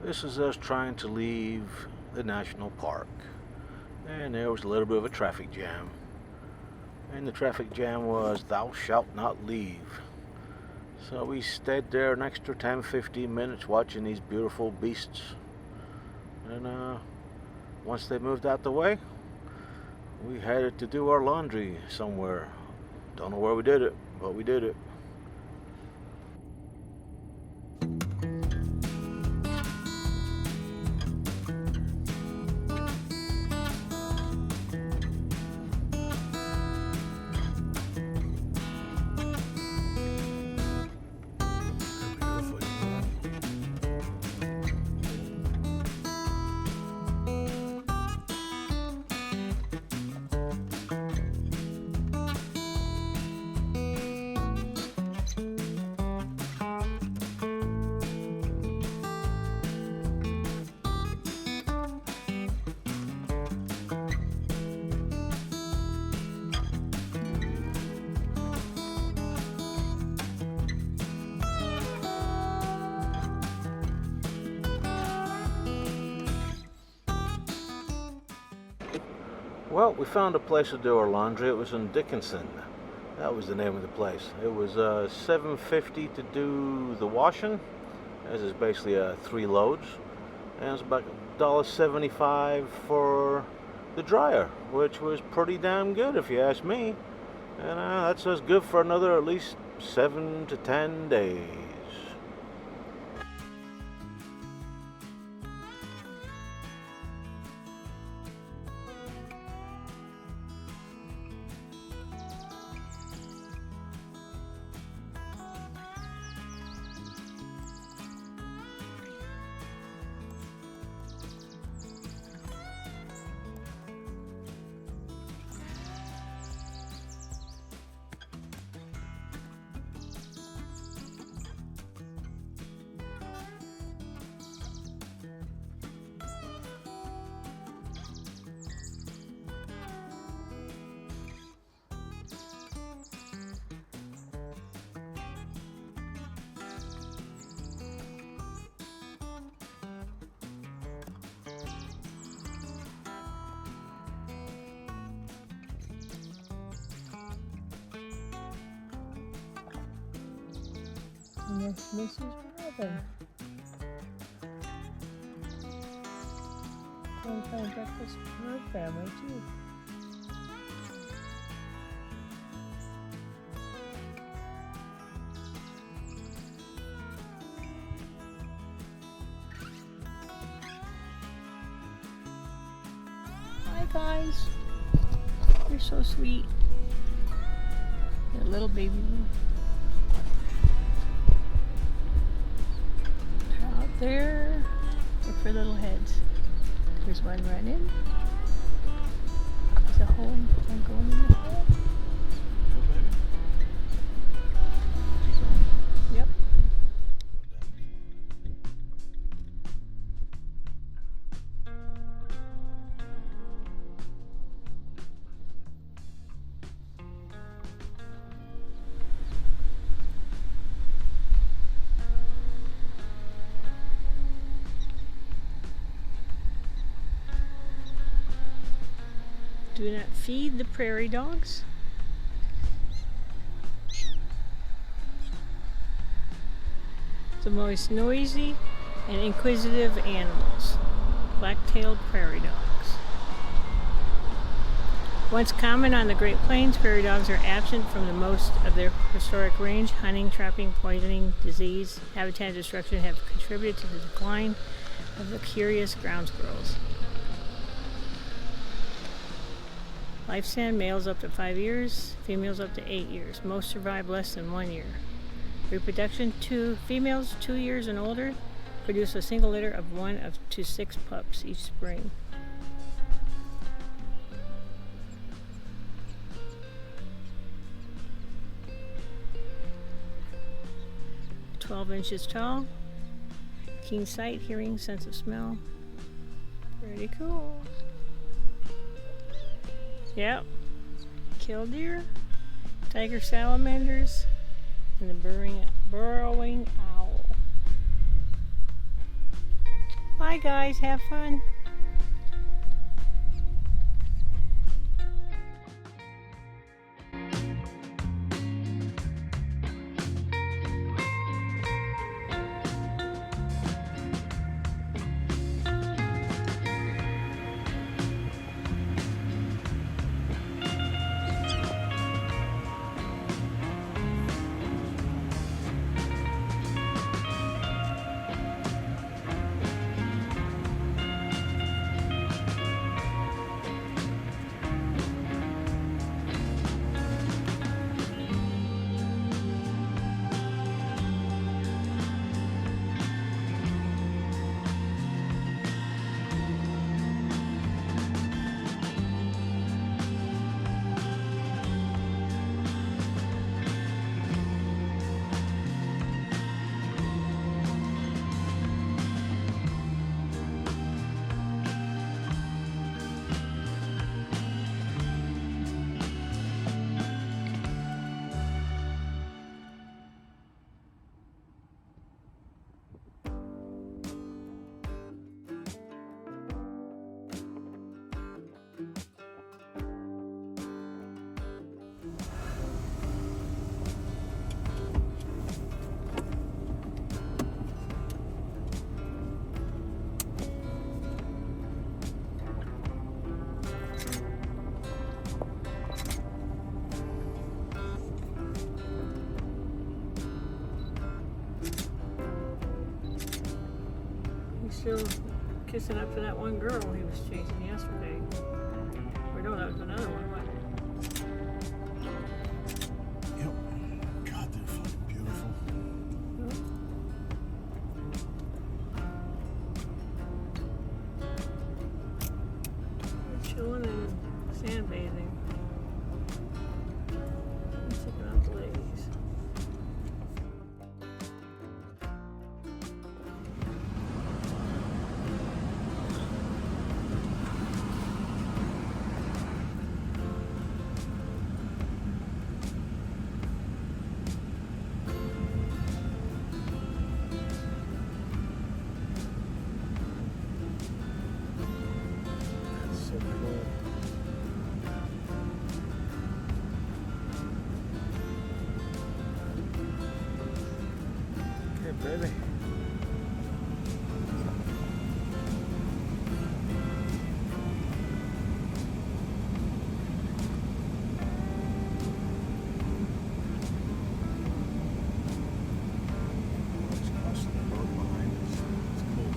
This is us trying to leave the national park, and there was a little bit of a traffic jam, and the traffic jam was "thou shalt not leave." So we stayed there an extra 10-15 minutes watching these beautiful beasts, and once they moved out the way, we headed to do our laundry somewhere. Don't know where we did it, but we did it. Well, we found a place to do our laundry. It was in Dickinson. That was the name of the place. It was $7.50 to do the washing, as is basically 3 loads, and it was about $1.75 for the dryer, which was pretty damn good if you ask me. And that's us good for another at least 7 to 10 days. And that's Mrs. Robin. Going to find breakfast for her family too. Hi guys. You're so sweet. Your little baby. There, look for little heads. There's one running. There's a hole. One going in the hole. Yep. Do not feed the prairie dogs. The most noisy and inquisitive animals, black-tailed prairie dogs. Once common on the Great Plains, prairie dogs are absent from the most of their historic range. Hunting, trapping, poisoning, disease, habitat destruction have contributed to the decline of the curious ground squirrels. Lifespan: males up to 5 years, females up to 8 years. Most survive less than 1 year. Reproduction: females 2 years and older produce a single litter of 1 to 6 pups each spring. "12 inches tall, keen sight, hearing, sense of smell." Pretty cool. Yep. Killdeer, tiger salamanders, and the burrowing owl. Bye guys, have fun. Still kissing up to that one girl he was chasing yesterday. Or no, that was another one, wasn't it? Yep. God, they're fucking beautiful. They're chilling and sunbathing. I'm checking out the ladies. Baby. It's crossing the road behind us. It's cool.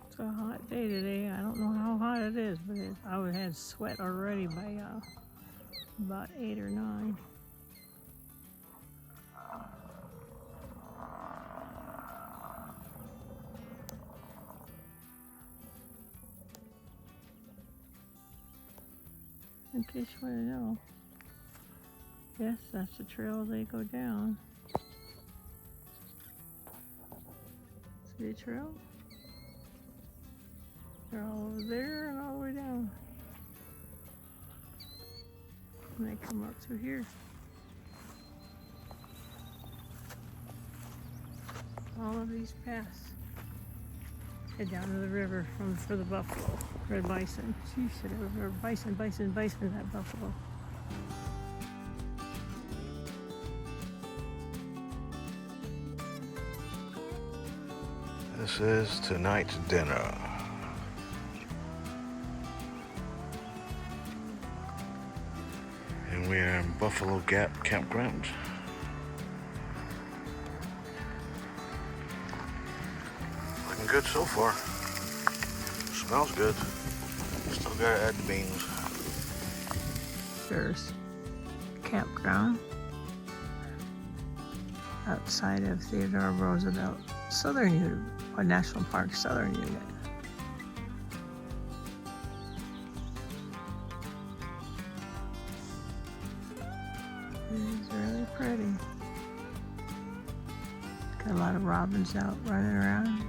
It's a hot day today. I don't know how hot it is, but I would have sweat already by about 8 or 9. in case you want to know. Yes, that's the trail they go down. See the trail? They're all over there and all the way down. And they come up through here. All of these paths head down to the river for the buffalo, red bison. She should have heard bison, that buffalo. This is tonight's dinner. And we are in Buffalo Gap Campground. Looking good so far. Smells good. Still gotta add the beans. There's campground outside of Theodore Roosevelt National Park Southern Unit. It's really pretty. Got a lot of robins out running around.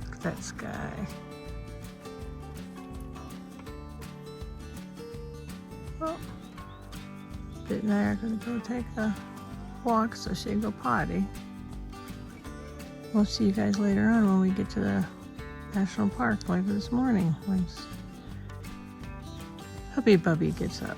Look at that sky. Well, Bit and I are going to go take a walk so she can go potty. We'll see you guys later on when we get to the national park later this morning once Hubby Bubby gets up.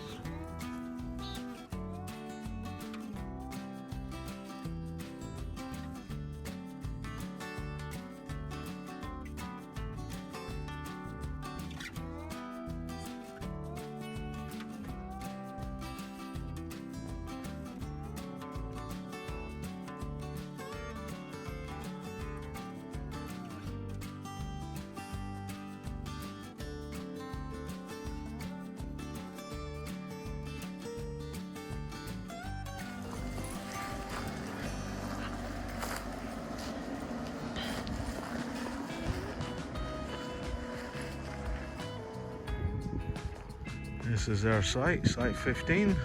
This is our site 15.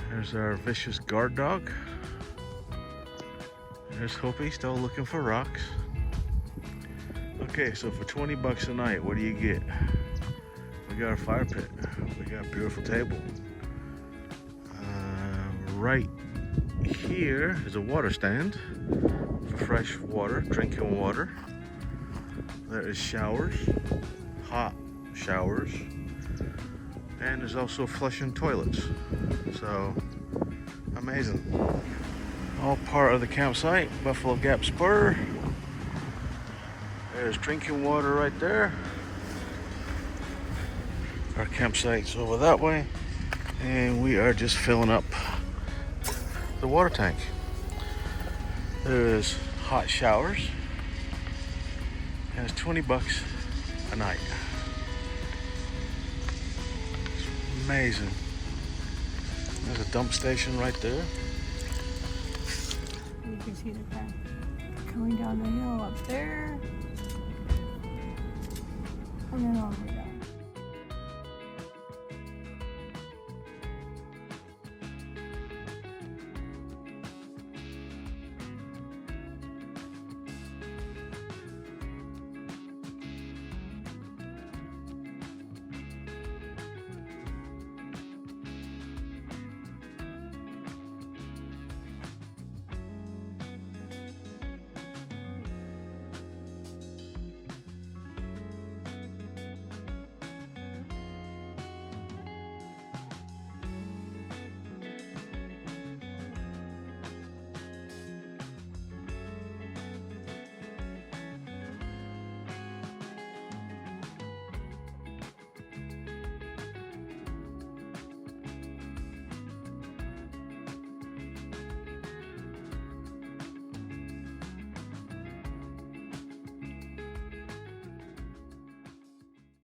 There's our vicious guard dog. There's Hoopy still looking for rocks. Okay, so for 20 bucks a night, what do you get? We got a fire pit. We got a beautiful table. Right here is a water stand for fresh water, drinking water. There is showers, hot showers. And there's also flushing toilets. So, amazing. All part of the campsite, Buffalo Gap Spur. There's drinking water right there. Our campsite's over that way. And we are just filling up the water tank. There's hot showers. And it's 20 bucks a night. Amazing. There's a dump station right there. You can see the path coming down the hill up there. And then all the way down.